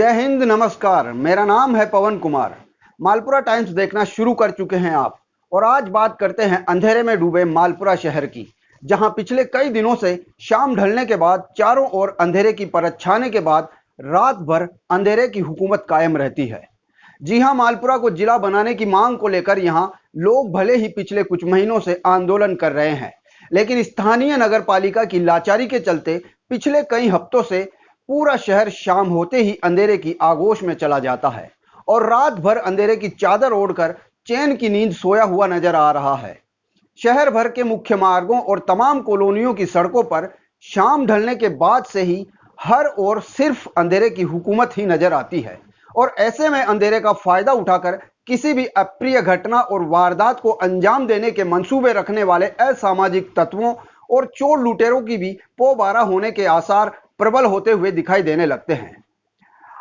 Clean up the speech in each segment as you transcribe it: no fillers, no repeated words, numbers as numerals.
जय हिंद, नमस्कार। मेरा नाम है पवन कुमार। मालपुरा टाइम्स देखना शुरू कर चुके हैं आप, और आज बात करते हैं अंधेरे में डूबे मालपुरा शहर की, जहां पिछले कई दिनों से शाम ढलने के बाद चारों ओर अंधेरे की परत छाने के बाद रात भर अंधेरे की हुकूमत कायम रहती है। जी हां, मालपुरा को जिला बनाने की मांग को लेकर यहां लोग भले ही पिछले कुछ महीनों से आंदोलन कर रहे हैं, लेकिन स्थानीय नगर पालिका की लाचारी के चलते पिछले कई हफ्तों से पूरा शहर शाम होते ही अंधेरे की आगोश में चला जाता है और रात भर अंधेरे की चादर ओढ़कर चैन की नींद सोया हुआ नजर आ रहा है। शहर भर के मुख्य मार्गों और तमाम कॉलोनियों की सड़कों पर शाम ढलने के बाद से ही हर ओर सिर्फ अंधेरे की हुकूमत ही नजर आती है, और ऐसे में अंधेरे का फायदा उठाकर किसी भी अप्रिय घटना और वारदात को अंजाम देने के मंसूबे रखने वाले असामाजिक तत्वों और चोर लुटेरों की भी पोबारा होने के आसार प्रबल होते हुए दिखाई देने लगते हैं।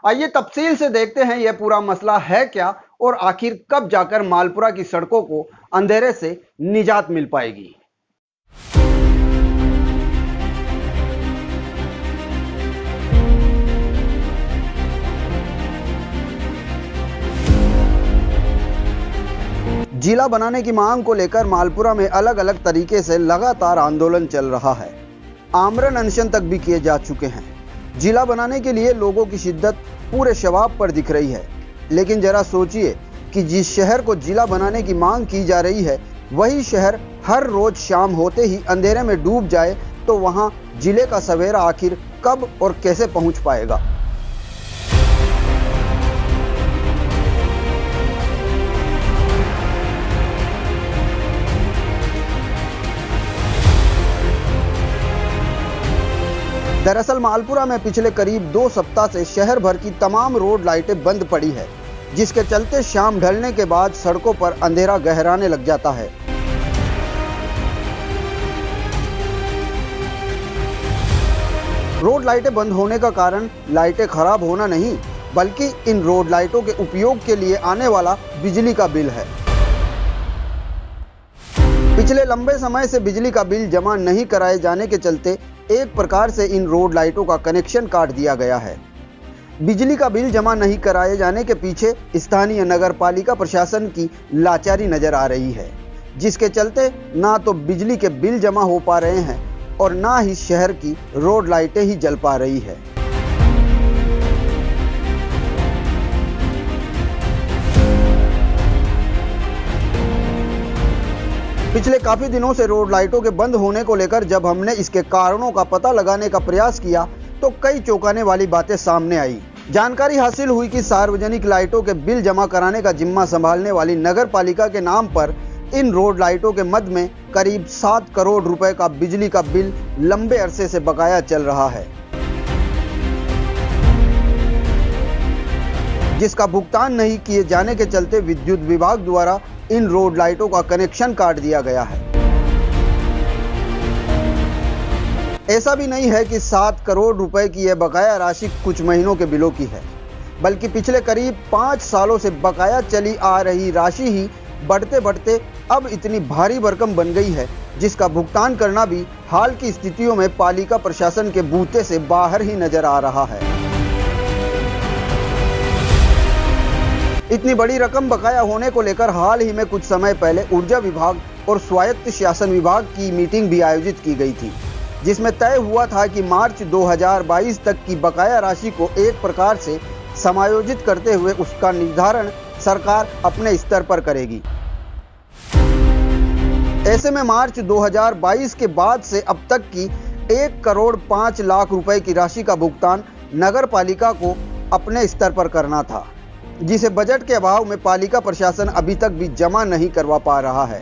आइए तफसील से देखते हैं यह पूरा मसला है क्या, और आखिर कब जाकर मालपुरा की सड़कों को अंधेरे से निजात मिल पाएगी। जिला बनाने की मांग को लेकर मालपुरा में अलग अलग तरीके से लगातार आंदोलन चल रहा है। आमरण अनशन तक भी किए जा चुके हैं। जिला बनाने के लिए लोगों की शिद्दत पूरे शबाब पर दिख रही है, लेकिन जरा सोचिए कि जिस शहर को जिला बनाने की मांग की जा रही है, वही शहर हर रोज शाम होते ही अंधेरे में डूब जाए तो वहां जिले का सवेरा आखिर कब और कैसे पहुंच पाएगा। दरअसल मालपुरा में पिछले करीब 2 सप्ताह से शहर भर की तमाम रोड लाइटें बंद पड़ी है, जिसके चलते शाम ढलने के बाद सड़कों पर अंधेरा गहराने लग जाता है। रोड लाइटें बंद होने का कारण लाइटें खराब होना नहीं, बल्कि इन रोड लाइटों के उपयोग के लिए आने वाला बिजली का बिल है। पिछले लंबे समय से बिजली का बिल जमा नहीं कराए जाने के चलते एक प्रकार से इन रोड लाइटों का कनेक्शन काट दिया गया है। बिजली का बिल जमा नहीं कराए जाने के पीछे स्थानीय नगर पालिका प्रशासन की लाचारी नजर आ रही है, जिसके चलते ना तो बिजली के बिल जमा हो पा रहे हैं और ना ही शहर की रोड लाइटें ही जल पा रही है। पिछले काफी दिनों से रोड लाइटों के बंद होने को लेकर जब हमने इसके कारणों का पता लगाने का प्रयास किया तो कई चौंकाने वाली बातें सामने आई। जानकारी हासिल हुई कि सार्वजनिक लाइटों के बिल जमा कराने का जिम्मा संभालने वाली नगर पालिका के नाम पर इन रोड लाइटों के मद में करीब 7 करोड़ रुपए का बिजली का बिल लंबे अरसे से बकाया चल रहा है, जिसका भुगतान नहीं किए जाने के चलते विद्युत विभाग द्वारा इन रोड लाइटों का कनेक्शन काट दिया गया है। ऐसा भी नहीं है कि 7 करोड़ रुपए की यह बकाया राशि कुछ महीनों के बिलों की है, बल्कि पिछले करीब 5 सालों से बकाया चली आ रही राशि ही बढ़ते बढ़ते अब इतनी भारी भरकम बन गई है, जिसका भुगतान करना भी हाल की स्थितियों में पालिका प्रशासन के बूते से बाहर ही नजर आ रहा है। इतनी बड़ी रकम बकाया होने को लेकर हाल ही में कुछ समय पहले ऊर्जा विभाग और स्वायत्त शासन विभाग की मीटिंग भी आयोजित की गई थी, जिसमें तय हुआ था कि मार्च 2022 तक की बकाया राशि को एक प्रकार से समायोजित करते हुए उसका निर्धारण सरकार अपने स्तर पर करेगी। ऐसे में मार्च 2022 के बाद से अब तक की 1 करोड़ 5 लाख रुपए की राशि का भुगतान नगर पालिका को अपने स्तर पर करना था, जिसे बजट के अभाव में पालिका प्रशासन अभी तक भी जमा नहीं करवा पा रहा है।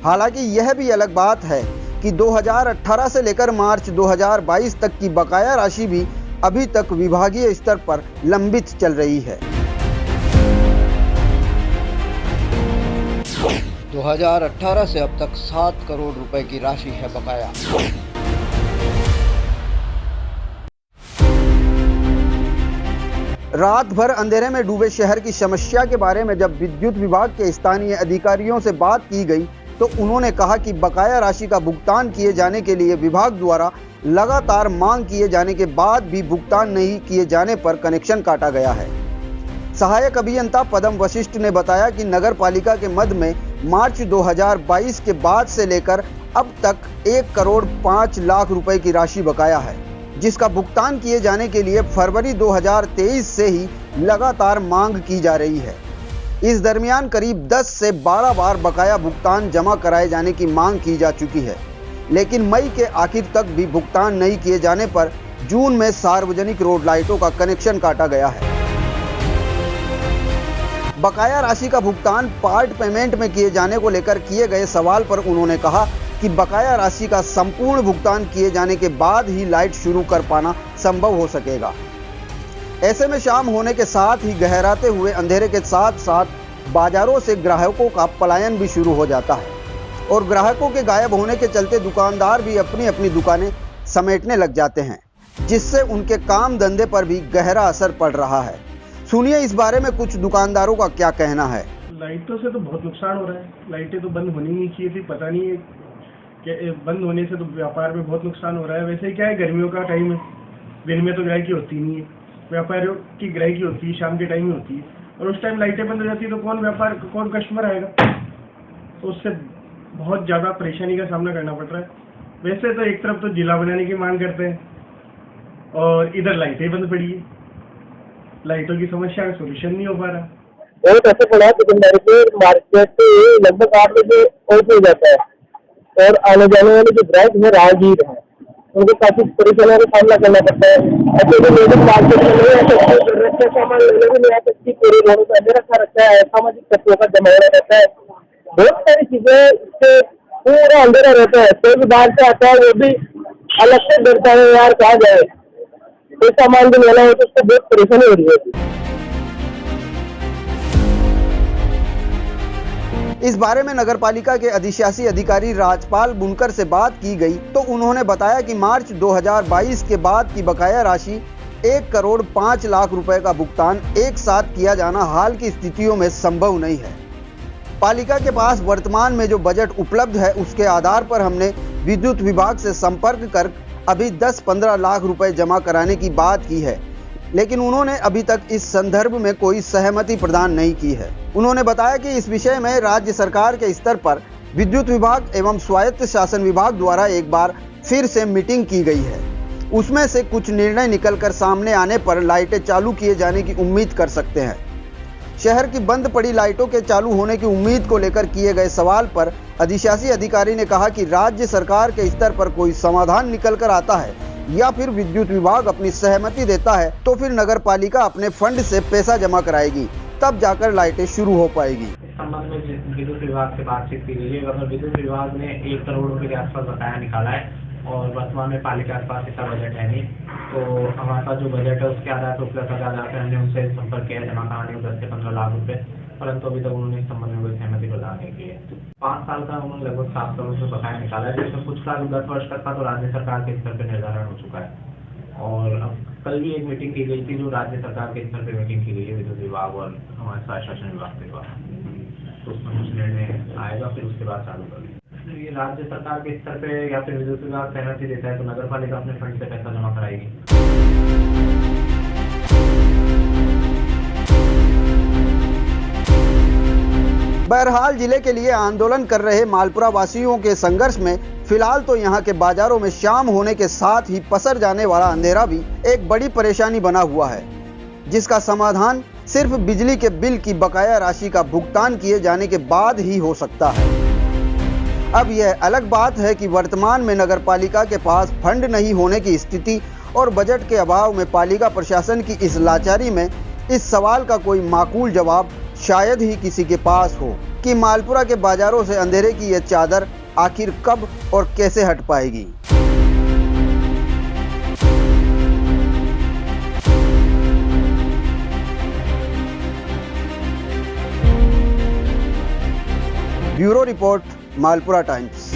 हालांकि यह भी अलग बात है कि 2018 से लेकर मार्च 2022 तक की बकाया राशि भी अभी तक विभागीय स्तर पर लंबित चल रही है। 2018 से अब तक 7 करोड़ रुपए की राशि है बकाया। रात भर अंधेरे में डूबे शहर की समस्या के बारे में जब विद्युत विभाग के स्थानीय अधिकारियों से बात की गई तो उन्होंने कहा कि बकाया राशि का भुगतान किए जाने के लिए विभाग द्वारा लगातार मांग किए जाने के बाद भी भुगतान नहीं किए जाने पर कनेक्शन काटा गया है। सहायक अभियंता पदम वशिष्ठ ने बताया कि नगर पालिका के मद में मार्च 2022 के बाद से लेकर अब तक 1 करोड़ 5 लाख रुपए की राशि बकाया है, जिसका भुगतान किए जाने के लिए फरवरी 2023 से ही लगातार मांग की जा रही है। इस दरमियान करीब 10 से 12 बार बकाया भुगतान जमा कराए जाने की मांग की जा चुकी है, लेकिन मई के आखिर तक भी भुगतान नहीं किए जाने पर जून में सार्वजनिक रोड लाइटों का कनेक्शन काटा गया है। बकाया राशि का भुगतान पार्ट पेमेंट में किए जाने को लेकर किए गए सवाल पर उन्होंने कहा कि बकाया राशि का संपूर्ण भुगतान किए जाने के बाद ही लाइट शुरू कर पाना संभव हो सकेगा। ऐसे में शाम होने के साथ ही गहराते हुए अंधेरे के साथ साथ बाजारों से ग्राहकों का पलायन भी शुरू हो जाता है और ग्राहकों के गायब होने के चलते दुकानदार भी अपनी अपनी दुकानें समेटने लग जाते हैं, जिससे उनके काम धंधे पर भी गहरा असर पड़ रहा है। सुनिए इस बारे में कुछ दुकानदारों का क्या कहना है। लाइटों से तो बहुत नुकसान हो रहा है। लाइटें तो बंद होनी नहीं चाहिए थी, पता नहीं है कि बंद होने से तो व्यापार में बहुत नुकसान हो रहा है। वैसे क्या है, गर्मियों का टाइम है, दिन में तो ग्राहकी होती नहीं है, व्यापारियों की ग्राहकी होती है शाम के टाइम में होती है, और उस टाइम लाइटें बंद हो जाती है तो कौन कस्टमर आएगा, तो उससे बहुत ज़्यादा परेशानी का सामना करना पड़ रहा है। वैसे तो एक तरफ तो जिला बनाने की मांग करते हैं और इधर लाइटें बंद पड़ी है, लाइटों की समस्या का सोल्यूशन नहीं हो पा रहा। बहुत ऐसे पड़ा दुकानदारी के मार्केट लगभग 8 बजे ओपन हो जाता है और आने जाने वाले जो ग्राहक है राहगीर है उनको काफी परेशानियों का सामना करना पड़ता है। ऐसे जो लोग मार्केट में नहीं आ सकते, जरूरत का सामान लेने भी नहीं आ सकती, पूरे घरों का अंदर रखा रहता है, सामाजिक तत्वों का जमावड़ा रहता है, बहुत सारी चीजें इससे पूरा अंधेरा रहता है। कोई भी बाहर से आता है वो भी अलग से डरता है यार कहाँ जाए, कोई सामान भी लेना हो तो उसको बहुत परेशानी हो रही है। इस बारे में नगर पालिका के अधिशासी अधिकारी राजपाल बुनकर से बात की गई तो उन्होंने बताया कि मार्च 2022 के बाद की बकाया राशि 1 करोड़ 5 लाख रुपए का भुगतान एक साथ किया जाना हाल की स्थितियों में संभव नहीं है। पालिका के पास वर्तमान में जो बजट उपलब्ध है उसके आधार पर हमने विद्युत विभाग से संपर्क कर अभी 10-15 लाख रुपए जमा कराने की बात की है, लेकिन उन्होंने अभी तक इस संदर्भ में कोई सहमति प्रदान नहीं की है। उन्होंने बताया कि इस विषय में राज्य सरकार के स्तर पर विद्युत विभाग एवं स्वायत्त शासन विभाग द्वारा एक बार फिर से मीटिंग की गई है। उसमें से कुछ निर्णय निकलकर सामने आने पर लाइटें चालू किए जाने की उम्मीद कर सकते हैं। शहर की बंद पड़ी लाइटों के चालू होने की उम्मीद को लेकर किए गए सवाल पर अधिशासी अधिकारी ने कहा कि राज्य सरकार के स्तर पर कोई समाधान निकल कर आता है या फिर विद्युत विभाग अपनी सहमति देता है तो फिर नगर पालिका अपने फंड से पैसा जमा कराएगी, तब जाकर लाइटें शुरू हो पाएगी। इस संबंध में विद्युत विभाग से बातचीत की गई है। विद्युत विभाग ने 1 करोड़ रुपए के आसपास बकाया निकाला है और वर्तमान में पालिका के पास इतना बजट है नहीं, तो हमारे पास जो बजट है उसके आधार पर उपलब्ध आधार पर हमने उनसे संपर्क किया है जमा कराने को 10 से 15 लाख रुपए, परंतु अभी तक उन्होंने इस संबंध में कोई सहमति प्रदान नहीं की है। 5 साल का उन्होंने लगभग 7 करोड़ से बकाया निकाला है, जिसमें कुछ साल 10 वर्ष तक का तो राज्य सरकार के स्तर पर निर्धारण हो चुका है। और अब कल भी एक मीटिंग की गई थी जो राज्य सरकार के स्तर पर मीटिंग की गई है विद्युत विभाग और हमारे स्वायत्त शासन विभाग के द्वारा, तो उसमें कुछ निर्णय आएगा, फिर उसके बाद चालू करेंगे। ये राज्य सरकार के स्तर पे या फिर विद्युत विभाग सहमति देता है तो नगर पालिका अपने फंड से पैसा जमा कराएगी। बहरहाल जिले के लिए आंदोलन कर रहे मालपुरा वासियों के संघर्ष में फिलहाल तो यहां के बाजारों में शाम होने के साथ ही पसर जाने वाला अंधेरा भी एक बड़ी परेशानी बना हुआ है, जिसका समाधान सिर्फ बिजली के बिल की बकाया राशि का भुगतान किए जाने के बाद ही हो सकता है। अब यह अलग बात है कि वर्तमान में नगर पालिका के पास फंड नहीं होने की स्थिति और बजट के अभाव में पालिका प्रशासन की इस लाचारी में इस सवाल का कोई माकूल जवाब शायद ही किसी के पास हो कि मालपुरा के बाजारों से अंधेरे की यह चादर आखिर कब और कैसे हट पाएगी। Bureau report, Malpura times.